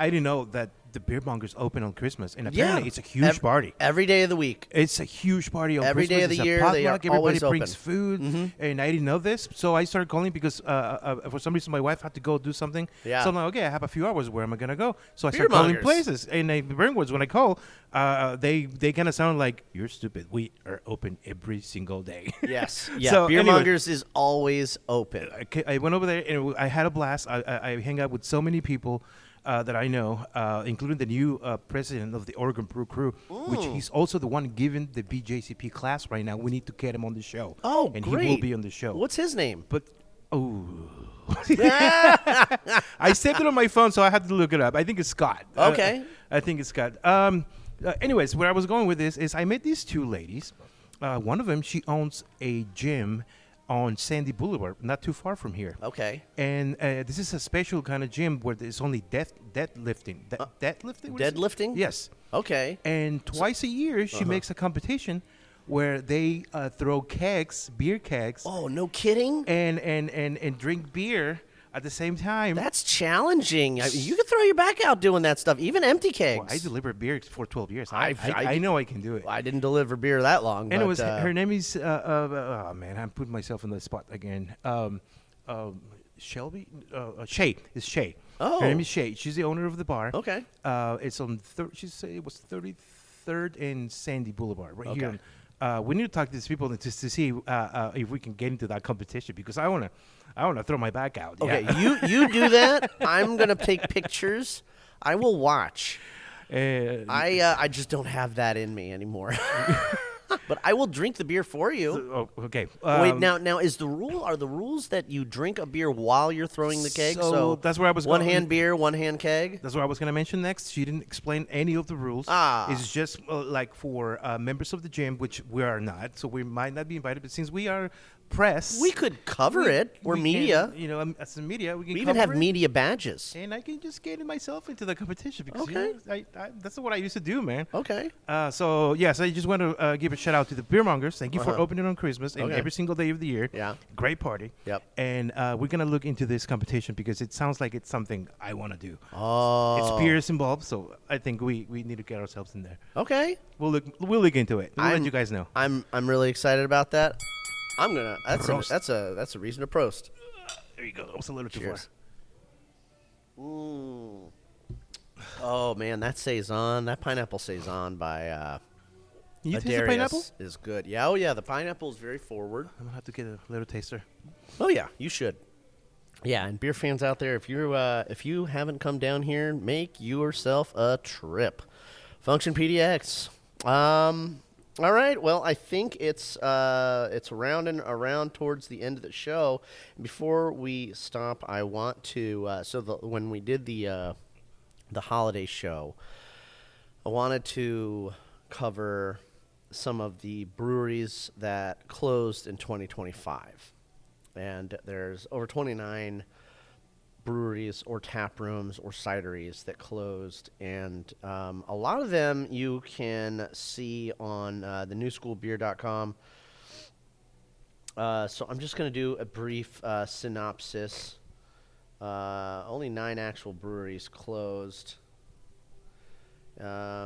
Speaker 3: I didn't know that the beer mongers open on Christmas, and apparently it's a huge party.
Speaker 1: Every day of the week.
Speaker 3: It's a huge party on
Speaker 1: every
Speaker 3: Christmas.
Speaker 1: day of the
Speaker 3: it's
Speaker 1: year.
Speaker 3: A potluck.
Speaker 1: They are
Speaker 3: Everybody
Speaker 1: always
Speaker 3: brings
Speaker 1: open.
Speaker 3: food, and I didn't know this, so I started calling because for some reason my wife had to go do something.
Speaker 1: Yeah.
Speaker 3: So I'm like, okay, I have a few hours. Where am I gonna go? So I
Speaker 1: Beer
Speaker 3: started calling
Speaker 1: mongers.
Speaker 3: places, and the beer mongers, when I call, they kind of sound like, "You're stupid. We are open every single day."
Speaker 1: Yes. Yeah.
Speaker 3: So
Speaker 1: Beer
Speaker 3: anyway,
Speaker 1: Mongers is always open.
Speaker 3: I went over there and I had a blast. I hang out with so many people that I know, including the new president of the Oregon Brew Crew, which he's also the one giving the BJCP class right now. We need to get him on the show.
Speaker 1: Oh,
Speaker 3: and
Speaker 1: great.
Speaker 3: he will be on the show.
Speaker 1: What's his name?
Speaker 3: But I saved it on my phone, so I had to look it up. I think it's Scott.
Speaker 1: Okay.
Speaker 3: I think it's Scott. Anyways, where I was going with this is I met these two ladies. One of them, she owns a gym on Sandy Boulevard, not too far from here.
Speaker 1: Okay.
Speaker 3: And this is a special kind of gym where there's only deadlifting. Deadlifting? What is it?
Speaker 1: Deadlifting?
Speaker 3: Yes.
Speaker 1: Okay.
Speaker 3: And twice a year, she makes a competition where they throw kegs, beer kegs.
Speaker 1: Oh, no kidding?
Speaker 3: And drink beer at the same time.
Speaker 1: That's challenging. You can throw your back out doing that stuff, even empty kegs.
Speaker 3: Well, I delivered beer for 12 years. I know I can do it.
Speaker 1: I didn't deliver beer that long.
Speaker 3: And
Speaker 1: but,
Speaker 3: it was her name is oh man, I'm putting myself in the spot again. Shelby, Shay. It's Shay.
Speaker 1: Oh,
Speaker 3: her name is Shay. She's the owner of the bar.
Speaker 1: Okay.
Speaker 3: It's on she said it was 33rd and Sandy Boulevard right
Speaker 1: Okay.
Speaker 3: here. We need to talk to these people to see if we can get into that competition because I wanna throw my back out.
Speaker 1: Okay,
Speaker 3: Yeah.
Speaker 1: you do that. I'm gonna take pictures. I will watch. I just don't have that in me anymore. But I will drink the beer for you.
Speaker 3: Okay.
Speaker 1: Wait, now is are the rules that you drink a beer while you're throwing the keg?
Speaker 3: So that's where I was
Speaker 1: one
Speaker 3: going.
Speaker 1: hand beer, one hand keg.
Speaker 3: That's what I was going to mention next. She didn't explain any of the rules. It's just like for members of the gym, which we are not, so we might not be invited. But since we are press,
Speaker 1: We could cover it. We're
Speaker 3: we
Speaker 1: media.
Speaker 3: can, as a media, we can
Speaker 1: We even
Speaker 3: cover
Speaker 1: have
Speaker 3: it,
Speaker 1: media badges.
Speaker 3: and I can just get myself into the competition because
Speaker 1: Okay.
Speaker 3: that's what I used to do, man.
Speaker 1: Okay.
Speaker 3: So yes, I just want to give a shout out to the beer mongers. Thank you for opening on Christmas and
Speaker 1: Okay.
Speaker 3: every single day of the year.
Speaker 1: Yeah.
Speaker 3: Great party.
Speaker 1: Yep.
Speaker 3: And we're gonna look into this competition because it sounds like it's something I want to do.
Speaker 1: Oh.
Speaker 3: It's beers involved, so I think we need to get ourselves in there.
Speaker 1: Okay.
Speaker 3: We'll look into it. We'll let you guys know.
Speaker 1: I'm really excited about that. I'm gonna.
Speaker 3: Prost.
Speaker 1: That's a reason to prost.
Speaker 3: There you go. That was a little too
Speaker 1: Cheers.
Speaker 3: far.
Speaker 1: Oh man, that saison, that pineapple saison by
Speaker 3: You taste the
Speaker 1: Adarius
Speaker 3: pineapple?
Speaker 1: is good. Yeah. Oh yeah, the pineapple is very forward.
Speaker 3: I'm gonna have to get a little taster.
Speaker 1: Oh yeah, you should. Yeah, and beer fans out there, if you haven't come down here, make yourself a trip. Function PDX. All right. Well, I think it's rounding around towards the end of the show. Before we stop, I want to when we did the holiday show, I wanted to cover some of the breweries that closed in 2025. And there's over 29 breweries or tap rooms or cideries that closed, and a lot of them you can see on the newschoolbeer.com. So I'm just going to do a brief synopsis. Only 9 actual breweries closed. So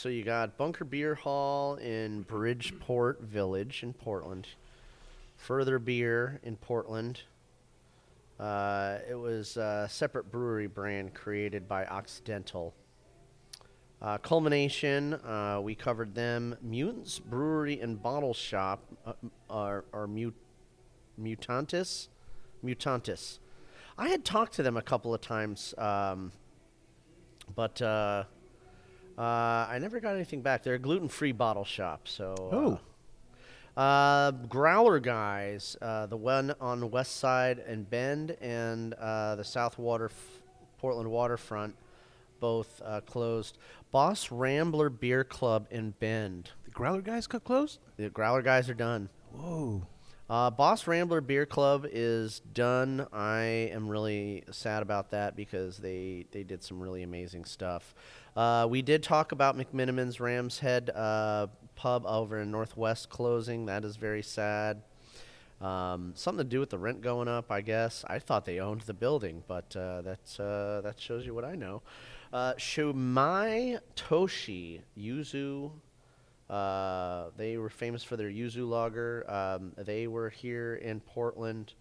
Speaker 1: you got Bunker Beer Hall in Bridgeport Village in Portland. Further Beer in Portland. It was a separate brewery brand created by Occidental. Culmination, we covered them. Mutants Brewery and Bottle Shop, are Mutantis. I had talked to them a couple of times, but I never got anything back. They're a gluten-free bottle shop, so. Growler Guys, the one on the west side and Bend and the South Portland waterfront, both closed. Boss Rambler Beer Club in Bend.
Speaker 3: The Growler guys got closed?
Speaker 1: The Growler Guys are done.
Speaker 3: Whoa.
Speaker 1: Boss Rambler Beer Club is done. I am really sad about that because they did some really amazing stuff. We did talk about McMiniman's Ram's Head pub over in Northwest closing. That is very sad. Something to do with the rent going up, I guess. I thought they owned the building, but that shows you what I know. Shumai Toshi Yuzu. They were famous for their yuzu lager. They were here in Portland.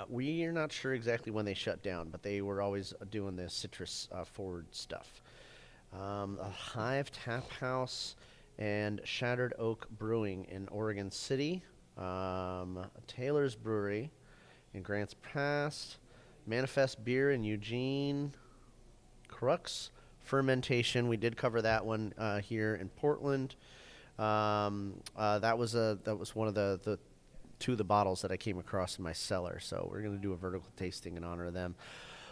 Speaker 1: We are not sure exactly when they shut down, but they were always doing the citrus forward stuff. A Hive Tap House and Shattered Oak Brewing in Oregon City. Taylor's Brewery in Grants Pass. Manifest Beer in Eugene. Crux Fermentation, we did cover that one here in Portland. That was one of the two of the bottles that I came across in my cellar. So we're going to do a vertical tasting in honor of them.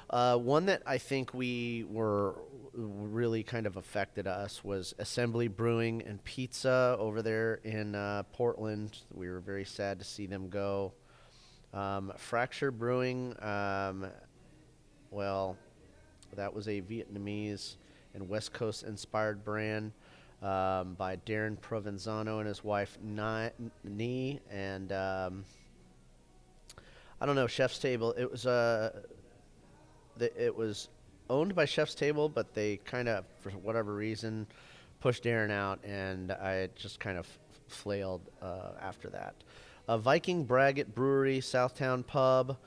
Speaker 1: One that I think we were really kind of affected us was Assembly Brewing and Pizza over there in Portland. We were very sad to see them go. Fracture Brewing, well, that was a Vietnamese and West Coast inspired brand by Darren Provenzano and his wife Ni. And I don't know, Chef's Table. It was owned by Chef's Table, but they kind of, for whatever reason, pushed Darren out, and I just kind of flailed after that. Viking Braggot Brewery, Southtown Pub.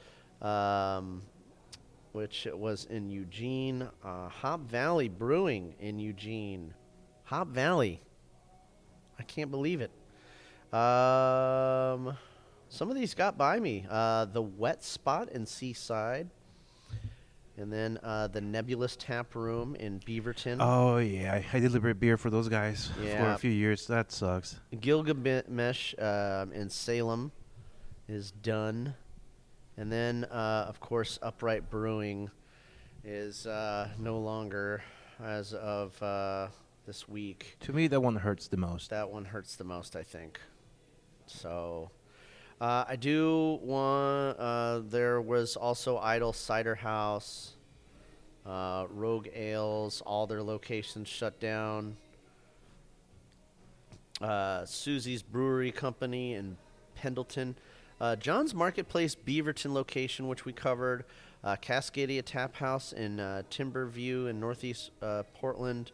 Speaker 1: Which was in Eugene. Hop Valley Brewing in Eugene. Hop Valley. I can't believe it. Some of these got by me. The Wet Spot in Seaside. And then the Nebulous Tap Room in Beaverton.
Speaker 3: Oh, yeah. I delivered beer for those guys for a few years. That sucks.
Speaker 1: Gilgamesh in Salem is done. And then, of course, Upright Brewing is no longer as of this week.
Speaker 3: To me, that one hurts the most.
Speaker 1: That one hurts the most, I think. So, I do want... there was also Idle Cider House, Rogue Ales, all their locations shut down. Susie's Brewery Company in Pendleton. John's Marketplace Beaverton location, which we covered. Cascadia Tap House in Timberview in Northeast Portland.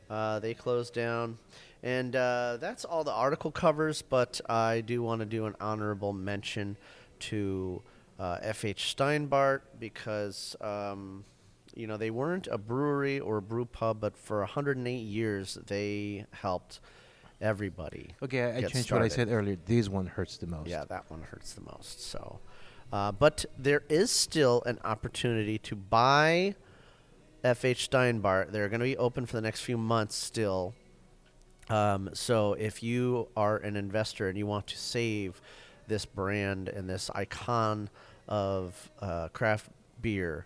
Speaker 1: They closed down. And that's all the article covers, but I do want to do an honorable mention to F.H. Steinbart because, they weren't a brewery or a brew pub, but for 108 years they helped everybody.
Speaker 3: Okay, I changed what I said earlier. This one hurts the most.
Speaker 1: Yeah, that one hurts the most. So, but there is still an opportunity to buy F.H. Steinbart. They're going to be open for the next few months still. So if you are an investor and you want to save this brand and this icon of craft beer,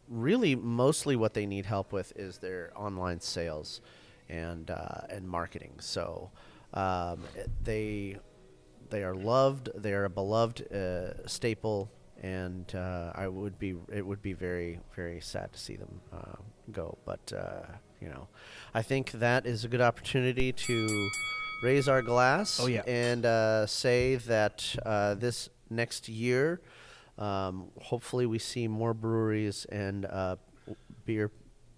Speaker 1: really mostly what they need help with is their online sales and marketing. So they are loved. They are a beloved staple, and it would be very, very sad to see them go. But I think that is a good opportunity to raise our glass.
Speaker 3: Oh, yeah.
Speaker 1: And say that this next year, hopefully we see more breweries and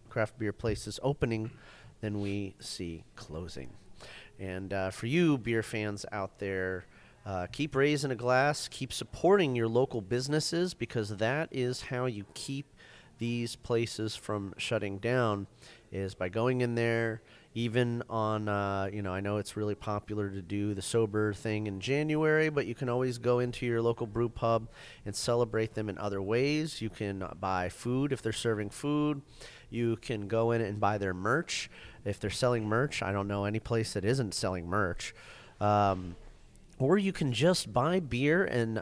Speaker 1: craft beer places opening than we see closing. And for you beer fans out there, keep raising a glass, keep supporting your local businesses, because that is how you keep these places from shutting down, is by going in there, even on, I know it's really popular to do the sober thing in January, but you can always go into your local brew pub and celebrate them in other ways. You can buy food if they're serving food. You can go in and buy their merch if they're selling merch. I don't know any place that isn't selling merch. Or you can just buy beer and,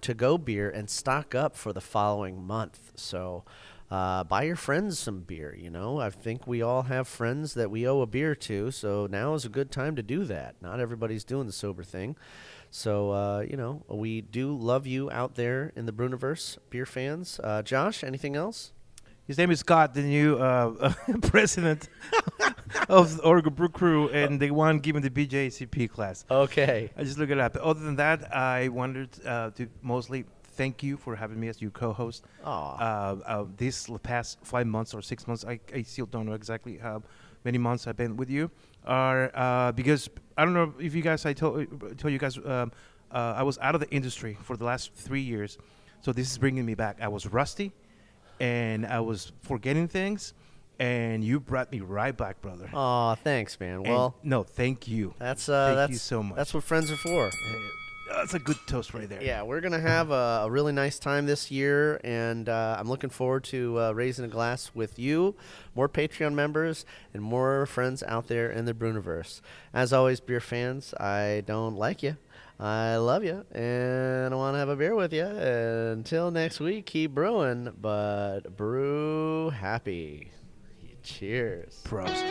Speaker 1: to-go beer and stock up for the following month. So buy your friends some beer. You know, I think we all have friends that we owe a beer to, so now is a good time to do that. Not everybody's doing the sober thing. So, you know, we do love you out there in the Bruniverse, beer fans. Josh, anything else?
Speaker 3: His name is Scott, the new president of the Oregon Brew Crew, and they want given the BJCP class.
Speaker 1: Okay.
Speaker 3: I just look it up. Other than that, I wanted to mostly thank you for having me as your co-host. These past 5 months or 6 months, I still don't know exactly how many months I've been with you, are because I don't know if you guys, I told you guys, I was out of the industry for the last 3 years, so this is bringing me back. I was rusty, and I was forgetting things, and you brought me right back, brother.
Speaker 1: Oh, thanks, man. Well,
Speaker 3: no, thank you.
Speaker 1: Thank
Speaker 3: you so much.
Speaker 1: That's what friends are for.
Speaker 3: That's a good toast right there.
Speaker 1: Yeah, we're gonna have a really nice time this year, and I'm looking forward to raising a glass with you, more Patreon members, and more friends out there in the Bruniverse. As always, beer fans, I don't like you. I love you, and I want to have a beer with you. Until next week, keep brewing, but brew happy. Cheers.
Speaker 3: Prost.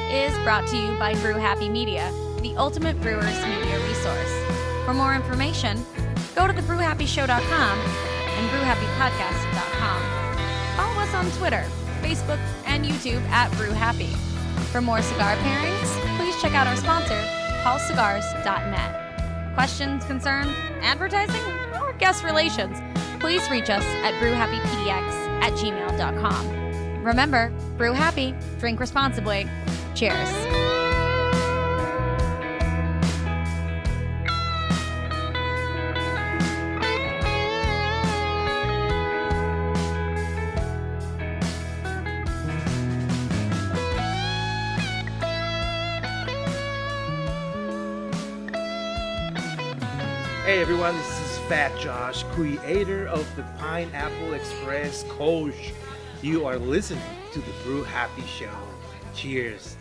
Speaker 11: Is brought to you by Brew Happy Media, the ultimate brewers media resource. For more information, go to thebrewhappyshow.com and brewhappypodcast.com. Follow us on Twitter, Facebook, and YouTube at Brew Happy. For more cigar pairings, please check out our sponsor, paulcigars.net. Questions, concerns, advertising, or guest relations, please reach us at brewhappypdx@gmail.com. Remember, brew happy, drink responsibly. Cheers.
Speaker 12: Hey everyone, this is Fat Josh, creator of the Pineapple Express Kolsch. You are listening to the Brew Happy Show. Cheers.